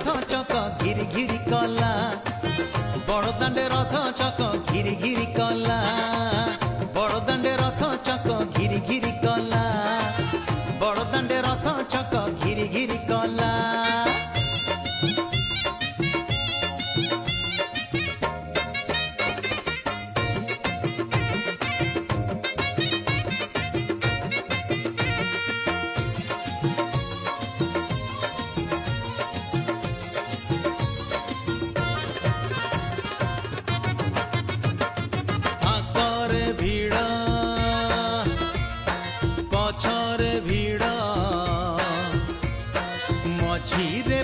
रथ चक घिरी घिरी कला बड़दाण्डे रथ चक घिरी घिरी कला बड़दाण्डे रथ चक घिरी घिरी कला बड़दाण्डे रथ चक घिरी घिरी कला भीड़ पछरे भीड़ मझीरे